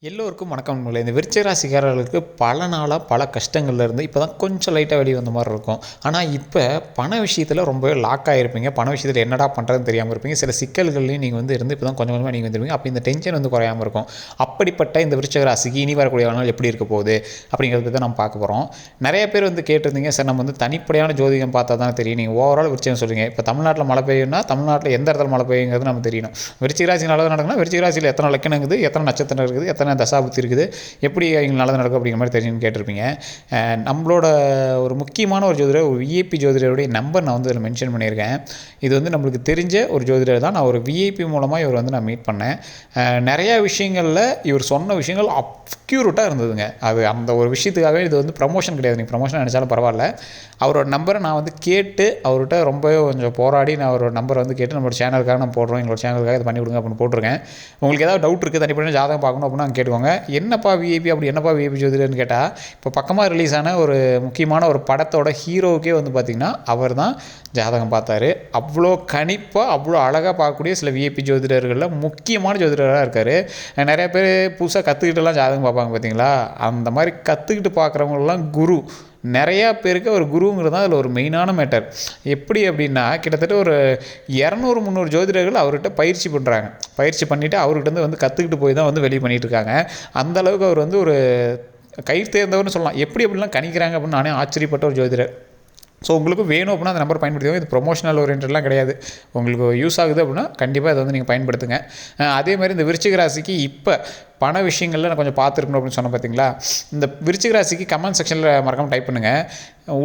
எல்லோருக்கும் வணக்கம் நண்பர்களே. இந்த விருச்சிக ராசிக்காரர்களுக்கு பல நாளாக பல கஷ்டங்கள்ல இருந்து இப்போ தான் கொஞ்சம் லைட்டாக வெளியே வந்த மாதிரி இருக்கும். ஆனால் இப்போ பண விஷயத்தில் ரொம்பவே லாக் ஆகிருப்பீங்க. பண விஷயத்தில் என்னடா பண்ணுறதுன்னு தெரியாமல் இருப்பீங்க. சில சிக்கல்கள்லையும் நீங்கள் இருந்து இப்போ தான் கொஞ்சம் கொஞ்சமாக நீங்கள் வந்துருவீங்க. அப்போ இந்த டென்ஷன் குறையாமல் இருக்கும். அப்படிப்பட்ட இந்த விருச்சிக ராசிக்கு இனி வரக்கூடிய நாள் எப்படி இருக்க போகுது அப்படிங்கிறத பற்றி நம்ம பார்க்க போகிறோம். நிறைய பேர் கேட்டிருந்தீங்க, சார் நம்ம தனிப்படையான ஜோதிடம் பார்த்தா தான் தெரியும், நீங்கள் ஓவரால் விருச்சிகம் சொல்கிறீங்க. இப்போ தமிழ்நாட்டில் மழை பெய்யும்னா தமிழ்நாட்டில் எந்த இடத்துல மழை பெய்யுங்கிறது நம்ம தெரியணும். விருச்சிக ராசி நல்லது நடக்குன்னா விருச்சிக ராசியில் எத்தனை லக்கணம் இருக்குது, எத்தனை நட்சத்திரம் இருக்குது, எத்தனை தசாபுத்தி இருக்குது, எப்படி அவங்க நல்லது நடக்கும் அப்படிங்கிற மாதிரி தெரிஞ்சுன்னு கேட்டிருப்பீங்க. நம்மளோட ஒரு முக்கியமான ஒரு ஜோதிடர், ஒரு விஐபி ஜோதிடருடைய நம்பர் நான் இதில் மென்ஷன் பண்ணியிருக்கேன். இது நம்மளுக்கு தெரிஞ்ச ஒரு ஜோதிடர் தான். நான் ஒரு விஐபி மூலமாக இவர் நான் மீட் பண்ணேன். நிறையா விஷயங்களில் இவர் சொன்ன விஷயங்கள் அக்யூரேட்டாக இருந்ததுங்க. அது அந்த ஒரு விஷயத்துக்காகவே இது ப்ரமோஷன் கிடையாது. நீங்கள் ப்ரமோஷன் நினச்சாலும் பரவாயில்ல. அவரோட நம்பரை நான் கேட்டு அவர்கிட்ட ரொம்பவே கொஞ்சம் போராடி நான் அவரோட நம்பரை கேட்டு நம்மளோட சேனலுக்காக நான் போடுறோம், எங்களோட சேனலுக்காக இது பண்ணி கொடுங்க அப்படின்னு போட்டிருக்கேன். உங்களுக்கு ஏதாவது டவுட் இருக்குது, தனிப்பட்ட ஜாதகம் பார்க்கணும் அப்படின்னா அங்கே கேட்டுக்கோங்க. என்னப்பா விஐபி அப்படி என்னப்பா விஐபி ஜோதிடர்னு கேட்டால், இப்போ பக்கமாக ரிலீஸ் ஆன ஒரு முக்கியமான ஒரு படத்தோட ஹீரோவுக்கே பார்த்திங்கன்னா அவர் தான் ஜாதகம் பார்த்தாரு. அவ்வளோ கணிப்பாக அவ்வளோ அழகாக பார்க்கக்கூடிய சில விஐபி ஜோதிடர்களில் முக்கியமான ஜோதிடராக இருக்கார். நிறைய பேர் புதுசாக கற்றுக்கிட்டுலாம் ஜாதகம் பார்ப்பாங்க பார்த்தீங்களா, அந்த மாதிரி கற்றுக்கிட்டு பார்க்குறவங்களெலாம் குரு. நிறையா பேருக்கு ஒரு குருங்கிறது தான் அதில் ஒரு மெயினான மேட்டர். எப்படி அப்படின்னா, கிட்டத்தட்ட ஒரு 200-300 ஜோதிடர்கள் அவர்கிட்ட பயிற்சி பண்ணுறாங்க. பயிற்சி பண்ணிவிட்டு அவர்கிட்ட கற்றுக்கிட்டு போய் தான் வெளியே பண்ணிகிட்ருக்காங்க. அந்தளவுக்கு அவர் ஒரு கை தேர்ந்தவர்னு சொல்லலாம். எப்படிலாம் கணிக்கிறாங்க அப்படின்னு நானே ஆச்சரியப்பட்ட ஒரு ஜோதிடர். ஸோ உங்களுக்கு வேணும் அப்படின்னா அந்த நம்பர் பயன்படுத்திக்கோங்க. இது ப்ரொமோஷனல் ஓரியன்டெலாம் கிடையாது. உங்களுக்கு யூஸ் ஆகுது அப்படின்னா கண்டிப்பாக இதை நீங்கள் பயன்படுத்துங்க. அதே மாதிரி இந்த விருச்சிக ராசிக்கு இப்போ பண விஷயங்களில் நான் கொஞ்சம் பார்த்துருக்கணும் அப்படின்னு சொன்னேன் பார்த்தீங்களா. இந்த விருச்சிக ராசிக்கு கமெண்ட் செக்ஷனில் மறக்காமல் டைப் பண்ணுங்கள்.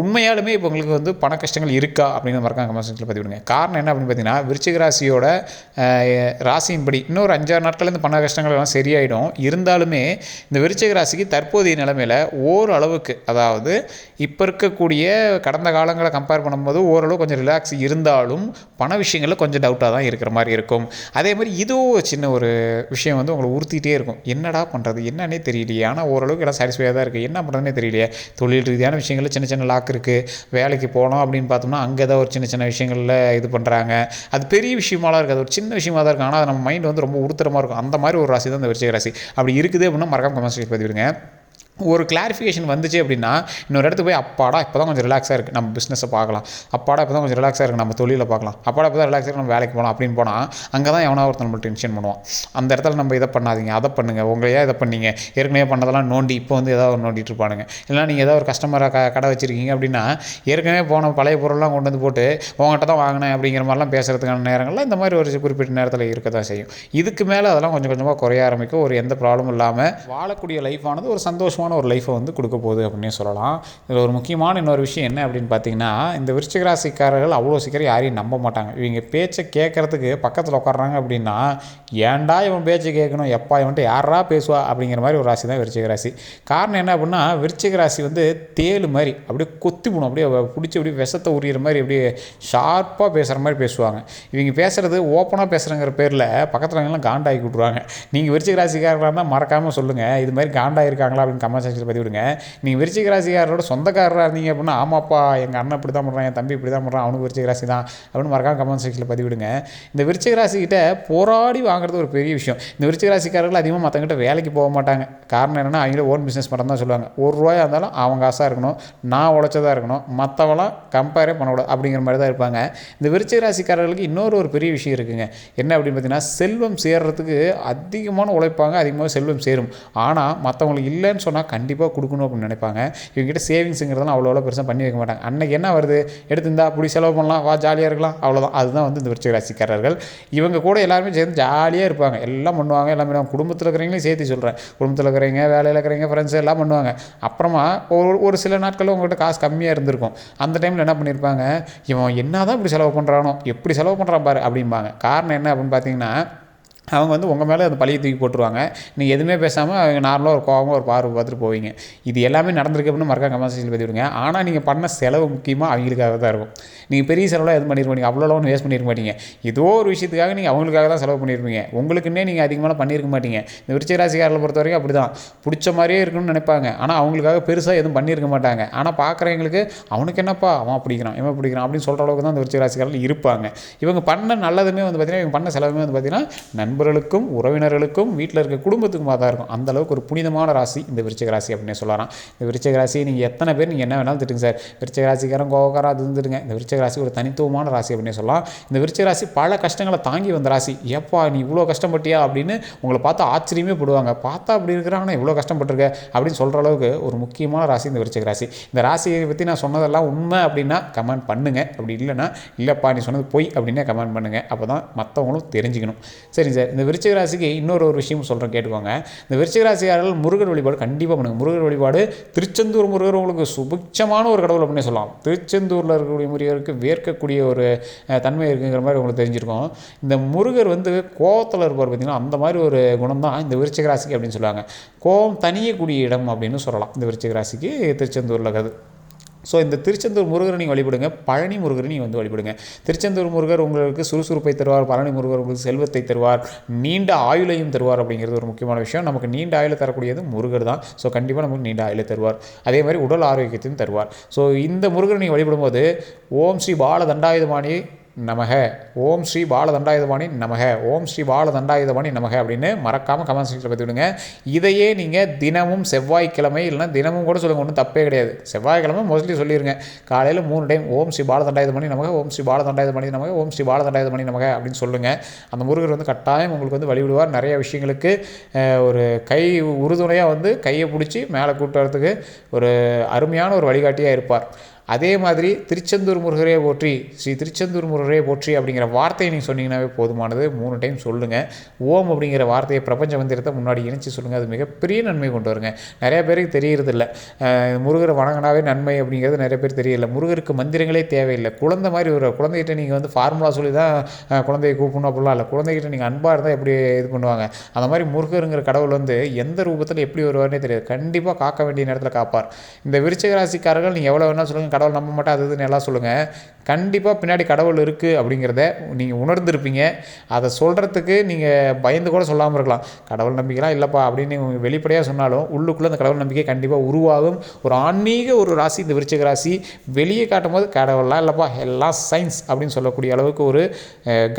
உண்மையாலுமே இப்போ உங்களுக்கு பண கஷ்டங்கள் இருக்கா அப்படின்னு மறக்காம கமெண்ட் செக்ஷனில் பதிவிடுங்க. காரணம் என்ன அப்படின்னு பார்த்தீங்கன்னா, விருச்சிக ராசியோட ராசியின்படி இன்னொரு 5-6 நாட்கள் இந்த பண கஷ்டங்கள் எல்லாம் சரியாயிடும். இருந்தாலுமே இந்த விருச்சிக ராசிக்கு தற்போதைய நிலைமையில் ஓரளவுக்கு, அதாவது இப்போ இருக்கக்கூடிய கடந்த காலங்களை கம்பேர் பண்ணும்போது ஓரளவு கொஞ்சம் ரிலாக்ஸ் இருந்தாலும் பண விஷயங்களில் கொஞ்சம் டவுட்டாக தான் இருக்கிற மாதிரி இருக்கும். அதே மாதிரி இதோ சின்ன ஒரு விஷயம் உங்களை உறுத்திட்டே இருக்கும். என்னடா பண்ணுறது என்னன்னே தெரியலையே, ஆனால் ஓரளவுக்கு எல்லாம் சாட்டிஸ்ஃபையாக தான் இருக்குது, என்ன பண்ணுறதுனே தெரியலையே. தொழில் ரீதியான விஷயங்களில் சின்ன சின்ன லாக் இருக்குது. வேலைக்கு போனோம் அப்படின்னு பார்த்தோம்னா அங்கே தான் ஒரு சின்ன சின்ன விஷயங்களில் இது பண்ணுறாங்க. அது பெரிய விஷயமாலாம் இருக்குது, அது ஒரு சின்ன விஷயமாக தான் இருக்கும். ஆனால் அது நம்ம மைண்ட் ரொம்ப உறுத்துறமாக இருக்கும். அந்த மாதிரி ஒரு ராசி தான் இந்த விருச்சிக ராசி. அப்படி இருக்குது அப்படின்னா மறக்காம கமெண்ட் பதிவிடுங்க. ஒரு கிளாரிஃபிகேஷன் வந்துச்சு அப்படின்னா இன்னொரு இடத்துக்கு போய், அப்பாடா இப்போ தான் கொஞ்சம் ரிலாக்ஸாக இருக்குது, நம்ம பிஸ்னஸை பார்க்கலாம். அப்பாடா இப்போ தான் கொஞ்சம் ரிலாக்ஸாக இருக்குது, நம்ம தொழிலை பார்க்கலாம். அப்பாடா இப்போ தான் ரிலாக்ஸாக இருக்குது, நம்ம வேலைக்கு போகலாம் அப்படின்னு போனால் அங்கே தான் எவனா ஒருத்தர் நம்ம டென்ஷன் பண்ணுவான். அந்த இடத்துல நம்ம இதை பண்ணாதீங்க, அதை பண்ணுங்கள், உங்களையே இதை பண்ணீங்க, ஏற்கனவே பண்ணதெல்லாம் நோண்டி இப்போ ஏதாவது ஒரு நோண்டிட்டு இருப்பானுங்க. இல்லைனா நீங்கள் ஏதாவது ஒரு கஸ்டமராக கடை வச்சுருக்கீங்க அப்படின்னா ஏற்கனவே போன பழைய பொருள்லாம் கொண்டு போட்டு உங்கள்கிட்ட தான் வாங்கினேன் அப்படிங்கிற மாதிரிலாம் பேசுகிறதுக்கான நேரங்களில் இந்த மாதிரி ஒரு குறிப்பிட்ட நேரத்தில் இருக்க தான் செய்யும். இதுக்கு மேலே அதெல்லாம் கொஞ்சம் கொஞ்சமாக குறைய ஆரம்பிக்கும். ஒரு எந்த ப்ராப்ளமும் இல்லாமல் வாழக்கூடிய லைஃபானது ஒரு சந்தோஷமான ஒரு லைஃப்பை கொடுக்க போகுது அப்படின்னு சொல்லலாம். இதில் ஒரு முக்கியமான இன்னொரு விஷயம் என்ன அப்படின்னு பார்த்தீங்கன்னா, இந்த விருச்சிக ராசிக்காரர்கள் அவ்வளோ சீக்கிரம் யாரையும் நம்ப மாட்டாங்க. இவங்க பேச்சை கேட்கறதுக்கு பக்கத்தில் உட்காடுறாங்க அப்படின்னா, ஏன்டா இவன் பேச்சை கேட்கணும், எப்பா இவன்ட்டு யாரா பேசுவா அப்படிங்கிற மாதிரி ஒரு ராசி தான் விருச்சிக ராசி. காரணம் என்ன அப்படின்னா, விருச்சிக ராசி தேலு மாதிரி அப்படியே கொத்தி போகணும், அப்படியே பிடிச்சி அப்படியே விஷத்தை உரியிற மாதிரி அப்படியே ஷார்ப்பாக பேசுகிற மாதிரி பேசுவாங்க. இவங்க பேசுகிறது ஓப்பனாக பேசுகிறங்கிற பேரில் பக்கத்தில் எல்லாம் காண்டாகி விட்ருவாங்க. நீங்கள் விருச்சிக ராசிக்காரர்களாக இருந்தால் மறக்காமல் சொல்லுங்கள், இது மாதிரி காண்டாயிருக்காங்களா அப்படின்னு கமெண்ட் செக்ஷனில் பதிவிடுங்க. நீங்கள் விருச்சிக ராசிக்காரரோட சொந்தக்காரராக இருந்தீங்க அப்படின்னா, ஆமாப்பா எங்கள் அண்ணன் இப்படி தான் பண்ணுறான், என் தம்பி இப்படி தான் பண்ணுறான், அவனுக்கு விருச்சிக ராசி தான் அப்படின்னு மறக்காம கமெண்ட் செக்ஷனில் பதிவிடுங்க. இந்த விருச்சிக ராசிக்கிட்ட போராடி வாங்குறது ஒரு பெரிய விஷயம். இந்த விருச்சிக ராசிக்காரர்கள் அதிகமாக மற்றவங்கிட்ட வேலைக்கு போக மாட்டாங்க. காரணம் என்னென்னா, அவங்களே ஓன் பிஸ்னஸ் பண்ணுறது தான் சொல்லுவாங்க. ₹1 இருந்தாலும் அவங்க காசாக இருக்கணும், நான் உழைச்சதாக இருக்கணும், மற்றவெல்லாம் கம்பேரே பண்ணக்கூடாது அப்படிங்கிற மாதிரி தான் இருப்பாங்க. இந்த விருச்சிக ராசிக்காரர்களுக்கு ஒரு பெரிய விஷயம் இருக்குங்க. என்ன அப்படின்னு பார்த்தீங்கன்னா, செல்வம் சேர்றதுக்கு அதிகமான உழைப்பாங்க, அதிகமாக செல்வம் சேரும். ஆனால் மற்றவங்களுக்கு இல்லைன்னு சொன்னால் கண்டிப்பாக கொடுக்கணும் அப்படின்னு நினைப்பாங்க. இவங்ககிட்ட சேவிங்ஸுங்கிறதெல்லாம் அவ்வளோ பெருசாக பண்ணி வைக்க மாட்டாங்க. அன்றைக்கி என்ன வருது எடுத்துருந்தா அப்படி செலவு பண்ணலாம், வா ஜாலியாக இருக்கலாம், அவ்வளோதான். அதுதான் இந்த விருச்சிக ராசிக்காரர்கள். இவங்க கூட எல்லாருமே சேர்ந்து ஜாலியாக இருப்பாங்க, எல்லாம் பண்ணுவாங்க, எல்லாமே குடும்பத்தில் இருக்கிறவங்களையும் சேர்த்து சொல்கிறேன். குடும்பத்தில் இருக்கிறவங்க, வேலையில் இருக்கிறவங்க, ஃப்ரெண்ட்ஸ் எல்லாம் பண்ணுவாங்க. அப்புறமா ஒரு சில நாட்களில் உங்கள்கிட்ட காசு கம்மியாக இருந்திருக்கும். அந்த டைமில் என்ன பண்ணியிருப்பாங்க, இவன் என்ன தான் இப்படி செலவு பண்ணுறானோ, எப்படி செலவு பண்ணுறான் பாரு அப்படிம்பாங்க. காரணம் என்ன அப்படின்னு பார்த்தீங்கன்னா, அவங்க உங்கள் மேலே அந்த பழியை தூக்கி போட்டுருவாங்க. நீங்கள் எதுவுமே பேசாமல் அவங்க நார்மலாக ஒரு கோவமாக ஒரு பார்வை பார்த்துட்டு போவீங்க. இது எல்லாமே நடந்திருக்கு அப்படின்னு மறக்காம கமெண்ட் செக்ஷனில் பதிவிடுங்க. ஆனால் நீங்கள் பண்ண செலவு முக்கியமாக அவங்களுக்காக தான் இருக்கும். நீங்கள் பெரிய செலவெலாம் எதுவும் பண்ணியிருக்க மாட்டீங்க, அவ்வளோலாம் ஒன்றும் வேஸ்ட் பண்ணியிருக்க மாட்டீங்க. ஏதோ ஒரு விஷயத்துக்காக நீங்கள் அவங்களுக்காக தான் செலவு பண்ணியிருப்பீங்க. உங்களுக்குன்னே நீங்கள் அதிகமாக பண்ணியிருக்க மாட்டீங்க. இந்த விருச்சிக ராசிக்காரர்களை பொறுத்த வரைக்கும் அப்படி தான், பிடிச்ச மாதிரியே இருக்கணும்னு நினைப்பாங்க. ஆனால் அவங்களுக்காக பெருசாக எதுவும் பண்ணியிருக்க மாட்டாங்க. ஆனால் பார்க்குறவங்களுக்கு அவனுக்கு என்னப்பா அவன் பிடிக்கிறான் இவன் பிடிக்கிறான் அப்படின்னு சொல்கிற அளவுக்கு தான் இந்த விருச்சிக ராசிக்காரர்கள் இருப்பாங்க. இவங்க பண்ண நல்லதுமே பார்த்தீங்கன்னா, இவங்க பண்ண செலவுமே பார்த்தீங்கன்னா நண்பர்கள் நண்பர்களுக்கும் உறவினர்களுக்கும் வீட்டில் இருக்க குடும்பத்துக்குமாக தான் இருக்கும். அந்தளவுக்கு ஒரு புனிதமான ராசி இந்த விருச்சிக ராசி அப்படின்னே சொல்லலாம். இந்த விருச்சிக ராசி நீங்கள் எத்தனை பேர் நீங்கள் என்ன வேணாலும் திட்டுங்க சார், விருச்சிக ராசிக்காரன் கோவக்காரன் அது இருந்துடுங்க. இந்த விருச்சிக ராசி ஒரு தனித்துவமான ராசி அப்படின்னே சொல்லலாம். இந்த விருச்சிக ராசி பல கஷ்டங்களை தாங்கி வந்த ராசி. எப்பா நீ இவ்வளோ கஷ்டப்பட்டியா அப்படின்னு உங்களை பார்த்து ஆச்சரியமே படுவாங்க. பார்த்தா அப்படி இருக்கிறாங்கன்னா இவ்வளோ கஷ்டப்பட்டிருக்க அப்படின்னு சொல்கிற அளவுக்கு ஒரு முக்கியமான ராசி இந்த விருச்சிக ராசி. இந்த ராசியை பற்றி நான் சொன்னதெல்லாம் உண்மை அப்படின்னா கமெண்ட் பண்ணுங்கள். அப்படி இல்லைன்னா இல்லைப்பா நீ சொன்னது பொய் அப்படின்னே கமெண்ட் பண்ணுங்கள். அப்போ தான் மற்றவங்களும் தெரிஞ்சுக்கணும். சரி சார், இந்த விருச்சிக ராசிக்கு இன்னொரு விஷயம் சொல்கிறேன் கேட்டுக்கோங்க. இந்த விருச்சிக ராசியாளர்கள் முருகர் வழிபாடு கண்டிப்பாக பண்ணுங்கள். முருகர் வழிபாடு திருச்செந்தூர் முருகர் உங்களுக்கு சுபிட்சமான ஒரு கடவுள் அப்படின்னு சொல்லலாம். திருச்செந்தூரில் இருக்கக்கூடிய முருகருக்கு வேர்க்கக்கூடிய ஒரு தன்மை இருக்குங்கிற மாதிரி உங்களுக்கு தெரிஞ்சிருக்கும். இந்த முருகர் வந்து கோவத்தில் இருப்பார் பார்த்தீங்கன்னா, அந்த மாதிரி ஒரு குணம் தான் இந்த விருச்சிக ராசிக்கு அப்படின்னு சொல்லுவாங்க. கோவம் தனியக்கூடிய இடம் அப்படின்னு சொல்லலாம் இந்த விருச்சிக ராசிக்கு திருச்செந்தூரில் இருக்கிறது. ஸோ இந்த திருச்செந்தூர் முருகரை நீங்கள் வழிபடுங்க, பழனி முருகரை நீங்கள் வந்து வழிபடுங்க. திருச்செந்தூர் முருகர் உங்களுக்கு சுறுசுறுப்பை தருவார், பழனி முருகர் உங்களுக்கு செல்வத்தை தருவார், நீண்ட ஆயுளையும் தருவார். அப்படிங்கிறது ஒரு முக்கியமான விஷயம். நமக்கு நீண்ட ஆயுளை தரக்கூடியது முருகர் தான். ஸோ கண்டிப்பாக நமக்கு நீண்ட ஆயுளை தருவார். அதே மாதிரி உடல் ஆரோக்கியத்தையும் தருவார். ஸோ இந்த முருகரை நீங்கள் வழிபடும்போது ஓம் ஸ்ரீ பால தண்டாயுதபாணி நமக, ஓம் ஸ்ரீ பாலதண்டாயுதபாணி நமக, ஓம் ஸ்ரீ பாலதண்டாயுதபாணி நமக அப்படின்னு மறக்காமல் கமெண்ட் செக்ஷனில் பற்றி விடுங்க. இதையே நீங்கள் தினமும் செவ்வாய்க்கிழமை இல்லைனா தினமும் கூட சொல்லுங்கள், ஒன்றும் தப்பே கிடையாது. செவ்வாய்க்கிழமை மோஸ்ட்லி சொல்லிடுங்க. காலையில் 3 டைம் ஓம் ஸ்ரீ பாலதண்டாயுதபாணி நமக, ஓம் ஸ்ரீ பாலதண்டாயுதபாணி நமக, ஓம் ஸ்ரீ பாலதண்டாயுதபாணி நமக அப்படின்னு சொல்லுங்கள். அந்த முருகர் வந்து கட்டாயம் உங்களுக்கு வந்து வழிவிடுவார். நிறைய விஷயங்களுக்கு ஒரு கை உறுதுணையாக வந்து கையை பிடிச்சி மேலே கூட்டு வரத்துக்கு ஒரு அருமையான ஒரு வழிகாட்டியாக இருப்பார். அதே மாதிரி திருச்செந்தூர் முருகரே போற்றி, ஸ்ரீ திருச்செந்தூர் முருகரே போற்றி அப்படிங்கிற வார்த்தையை நீங்கள் சொன்னீங்கன்னாவே போதுமானது. 3 டைம் சொல்லுங்கள். ஓம் அப்படிங்கிற வார்த்தையை பிரபஞ்ச மந்திரத்தை முன்னாடி இணைச்சி சொல்லுங்கள். அது மிகப்பெரிய நன்மை கொண்டு வருங்க. நிறைய பேருக்கு தெரியறதில்ல. முருகரை வணங்கினாவே நன்மை அப்படிங்கிறது நிறைய பேர் தெரியல. முருகருக்கு மந்திரங்களே தேவையில்லை. குழந்தை மாதிரி ஒரு குழந்தைகிட்ட நீங்கள் வந்து ஃபார்முலா சொல்லி தான் குழந்தையை கூப்பிடணும் அப்படிலாம் இல்லை. குழந்தைகிட்ட நீங்கள் அன்பாக இருந்தால் எப்படி இது பண்ணுவாங்க. அந்த மாதிரி முருகருங்கிற கடவுள் வந்து எந்த ரூபத்தில் எப்படி வருவார்னே தெரியாது. கண்டிப்பாக காக்க வேண்டிய நேரத்தில் காப்பார். இந்த விருச்சிக ராசிக்காரர்கள் நீங்கள் எவ்வளோ வேணால் சொல்லுங்கள், கடவுள் நம்ப மாட்டேன் அது இதுன்னு எல்லாம் சொல்லுங்கள். கண்டிப்பாக பின்னாடி கடவுள் இருக்குது அப்படிங்கிறத நீங்கள் உணர்ந்துருப்பீங்க. அதை சொல்கிறதுக்கு நீங்கள் பயந்து கூட சொல்லாமல் இருக்கலாம். கடவுள் நம்பிக்கைலாம் இல்லைப்பா அப்படின்னு வெளிப்படையாக சொன்னாலும் உள்ளுக்குள்ளே அந்த கடவுள் நம்பிக்கை கண்டிப்பாக உருவாகும். ஒரு ஆன்மீக ஒரு ராசி இந்த விருச்சிக ராசி. வெளியே காட்டும் போது கடவுள்லாம் இல்லைப்பா எல்லாம் சயின்ஸ் அப்படின்னு சொல்லக்கூடிய அளவுக்கு ஒரு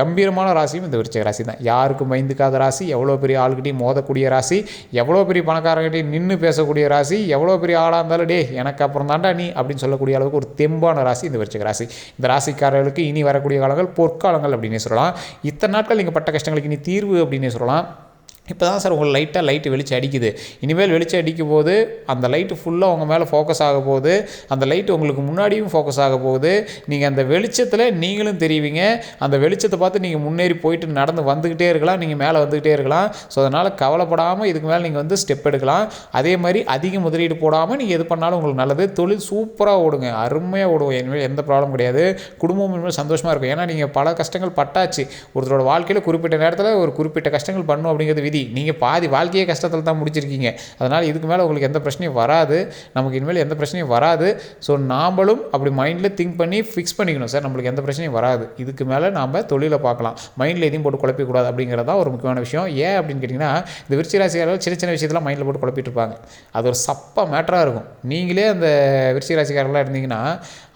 கம்பீரமான ராசியும் இந்த விருச்சிக ராசி தான். யாருக்கும் பயந்துக்காத ராசி, எவ்வளோ பெரிய ஆளுகிட்டையும் மோதக்கூடிய ராசி, எவ்வளோ பெரிய பணக்காரங்கிட்டையும் நின்று பேசக்கூடிய ராசி, எவ்வளோ பெரிய ஆளாக இருந்தாலும் டே எனக்கு அப்புறம் தாண்டா நீ அப்படின்னு சொல்லக்கூடிய அளவுக்கு ஒரு தெம்பான ராசி இந்த விருச்சிக ராசி. இந்த ராசிக்காரர்களுக்கு இனி வரக்கூடிய காலங்கள் பொற்காலங்கள் அப்படின்னே சொல்லலாம். இத்தனை நாட்கள் நீங்கள் பட்ட கஷ்டங்களுக்கு இனி தீர்வு அப்படின்னே சொல்லலாம். இப்போ தான் சார் உங்களுக்கு லைட்டு வெளிச்சம் அடிக்குது. இனிமேல் வெளிச்சம் அடிக்கும் போது அந்த லைட்டு ஃபுல்லாக உங்கள் மேலே ஃபோக்கஸ் ஆக போகுது. அந்த லைட்டு உங்களுக்கு முன்னாடியும் ஃபோக்கஸ் ஆக போகுது. நீங்கள் அந்த வெளிச்சத்தில் நீங்களும் தெரிவிங்க. அந்த வெளிச்சத்தை பார்த்து நீங்கள் முன்னேறி போயிட்டு நடந்து வந்துக்கிட்டே இருக்கலாம். நீங்கள் மேலே வந்துக்கிட்டே இருக்கலாம். ஸோ அதனால் கவலைப்படாமல் இதுக்கு மேலே நீங்கள் வந்து ஸ்டெப் எடுக்கலாம். அதே மாதிரி அதிக முதலீடு போடாமல் நீங்கள் எது பண்ணாலும் உங்களுக்கு நல்லது. தொழில் சூப்பராக ஓடுங்க, அருமையாக ஓடுவோம். இனிமேல் எந்த ப்ராப்ளம் கிடையாது. குடும்பம் இனிமேல் சந்தோஷமாக இருக்கும். ஏன்னா நீங்கள் பல கஷ்டங்கள் பட்டாச்சு. ஒருத்தரோட வாழ்க்கையில் குறிப்பிட்ட நேரத்தில் ஒரு குறிப்பிட்ட கஷ்டங்கள் பண்ணும் அப்படிங்கிறது விதி. நீங்கள் பாதி வாழ்க்கையே கஷ்டத்தில் தான் முடிச்சிருக்கீங்க. அதனால் இதுக்கு மேலே உங்களுக்கு எந்த பிரச்சனையும் வராது. நமக்கு இனிமேல் எந்த பிரச்சனையும் வராது. ஸோ நாமளும் அப்படி மைண்டில் திங்க் பண்ணி ஃபிக்ஸ் பண்ணிக்கணும். சார் நம்மளுக்கு எந்த பிரச்சனையும் வராது, இதுக்கு மேலே நாம் தொழிலை பார்க்கலாம், மைண்டில் எதையும் போட்டு குழப்பிக்கூடாது அப்படிங்கிறதா ஒரு முக்கியமான விஷயம். ஏன் அப்படின்னு கேட்டிங்கன்னா, இந்த விருச்சிக ராசிக்காரர்கள் சின்ன சின்ன விஷயத்தெல்லாம் மைண்டில் போட்டு குழப்பிட்டு இருப்பாங்க. அது ஒரு சப்ப மேட்டராக இருக்கும். நீங்களே அந்த விருச்சிக ராசிக்காரர்களாக இருந்தீங்கன்னா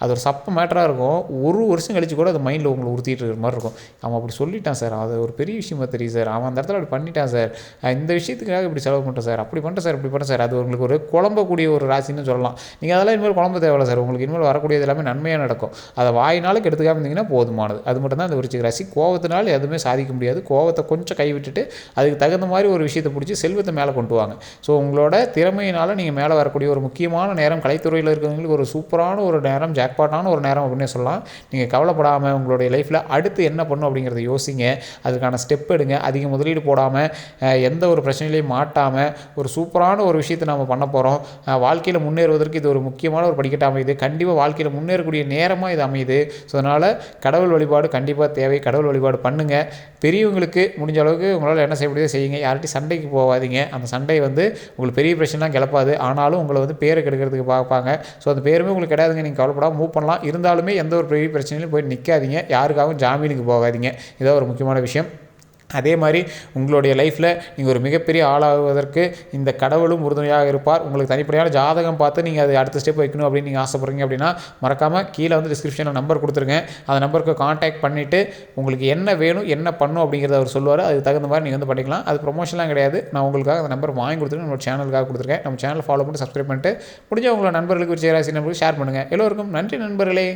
அது ஒரு சப்ப மேட்டராக இருக்கும். ஒரு வருஷம் கழிச்சு கூட அது மைண்டில் உங்களை உறுத்திட்டு இருக்கிற மாதிரி இருக்கும். அவன் அப்படி சொல்லிட்டான் சார், அது ஒரு பெரிய விஷயமா தெரியும் சார், அவன் அந்த இடத்துல அப்படி பண்ணிட்டான் சார், இந்த விஷயத்துக்காக இப்படி செலவு பண்ணுறேன் சார், அப்படி பண்ணுறேன் சார், இப்படி பண்ணுறேன் சார். அது உங்களுக்கு ஒரு குழம்பக்கூடிய ஒரு ராசின்னு சொல்லலாம். நீங்கள் அதெல்லாம் இனிமேல் குழம்பு தேவையில்ல சார். உங்களுக்கு இனிமேல் வரக்கூடியது எல்லாமே நன்மையாக நடக்கும். அதை வாயினாலும் எடுத்துக்காமல் இருந்தீங்கன்னா போதுமானது. அது மட்டும் தான் இந்த விருச்சிக ராசி. கோவத்தினால் எதுவுமே சாதிக்க முடியாது. கோவத்தை கொஞ்சம் கைவிட்டுட்டு அதுக்கு தகுந்த மாதிரி ஒரு விஷயத்தை பிடிச்சி செல்வத்தை மேலே கொண்டு வாங்க. ஸோ உங்களோட திறமையினால் நீங்கள் மேலே வரக்கூடிய ஒரு முக்கியமான நேரம், கலைத்துறையில் இருக்கிறவங்களுக்கு ஒரு சூப்பரான ஒரு நேரம், ஜாக்பாட்டான ஒரு நேரம் அப்படின்னே சொல்லலாம். நீங்கள் கவலைப்படாமல் உங்களுடைய லைஃப்பில் அடுத்து என்ன பண்ணணும் அப்படிங்கிறத யோசிங்க. அதுக்கான ஸ்டெப் எடுங்க. அதிக முதலீடு போடாமல் எந்த ஒரு பிரச்சனையிலையும் மாட்டாமல் ஒரு சூப்பரான ஒரு விஷயத்தை நம்ம பண்ண போகிறோம். வாழ்க்கையில் முன்னேறுவதற்கு இது ஒரு முக்கியமான ஒரு படிக்கட்டு அமையுது. கண்டிப்பாக வாழ்க்கையில் முன்னேறக்கூடிய நேரமாக இது அமையுது. ஸோ அதனால் கடவுள் வழிபாடு கண்டிப்பாக தேவை. கடவுள் வழிபாடு பண்ணுங்கள். பெரியவங்களுக்கு முடிஞ்ச அளவுக்கு உங்களால் என்ன செய்ய முடியாது செய்யுங்க. யார்கிட்டையும் சண்டைக்கு போகாதீங்க. அந்த சண்டை வந்து உங்களுக்கு பெரிய பிரச்சனைலாம் கிளப்பாது. ஆனாலும் உங்களை வந்து பேரை கெடுக்கிறதுக்கு பார்ப்பாங்க. ஸோ அந்த பேருமே உங்களுக்கு கிடையாதுங்க. நீங்கள் கவலைப்படாமல் மூவ் பண்ணலாம். இருந்தாலுமே எந்த ஒரு பெரிய பிரச்சனையிலும் போய் நிற்காதீங்க. யாருக்காகவும் ஜாமீனுக்கு போகாதீங்க. இதான் ஒரு முக்கியமான விஷயம். அதே மாதிரி உங்களுடைய லைஃப்பில் நீங்கள் ஒரு மிகப்பெரிய ஆளாகுவதற்கு இந்த கடவுளும் உறுதுணையாக இருப்பார். உங்களுக்கு தனிப்படையான ஜாதகம் பார்த்து நீங்கள் அது அடுத்த ஸ்டெப் வைக்கணும் அப்படின்னு நீங்கள் ஆசைப்படுறீங்க அப்படின்னா மறக்காமல் கீழே வந்து டிஸ்கிரிப்ஷனில் நம்பர் கொடுத்துருக்கேன். அந்த நம்பருக்கு காண்டாக்ட் பண்ணிவிட்டு உங்களுக்கு என்ன வேணும் என்ன பண்ணும் அப்படிங்கிறத அவர் சொல்லுவார். அதுக்கு தகுந்த மாதிரி நீங்கள் வந்து பண்ணிக்கலாம். அது ப்ரொமோஷன்லாம் கிடையாது. நான் உங்களுக்காக அந்த நம்பர் வாங்கி கொடுத்துருக்கேன். நம்ம சேனலுக்காக கொடுத்துருக்கேன். நம்ம சேனல் ஃபாலோ பண்ணி சப்ஸ்கிரைப் பண்ணிட்டு முடிஞ்ச உங்களோட நண்பர்களுக்கு விருச்சிக ராசி நண்பர்களுக்கு ஷேர் பண்ணுங்கள். எல்லோருக்கும் நன்றி நண்பர்களே.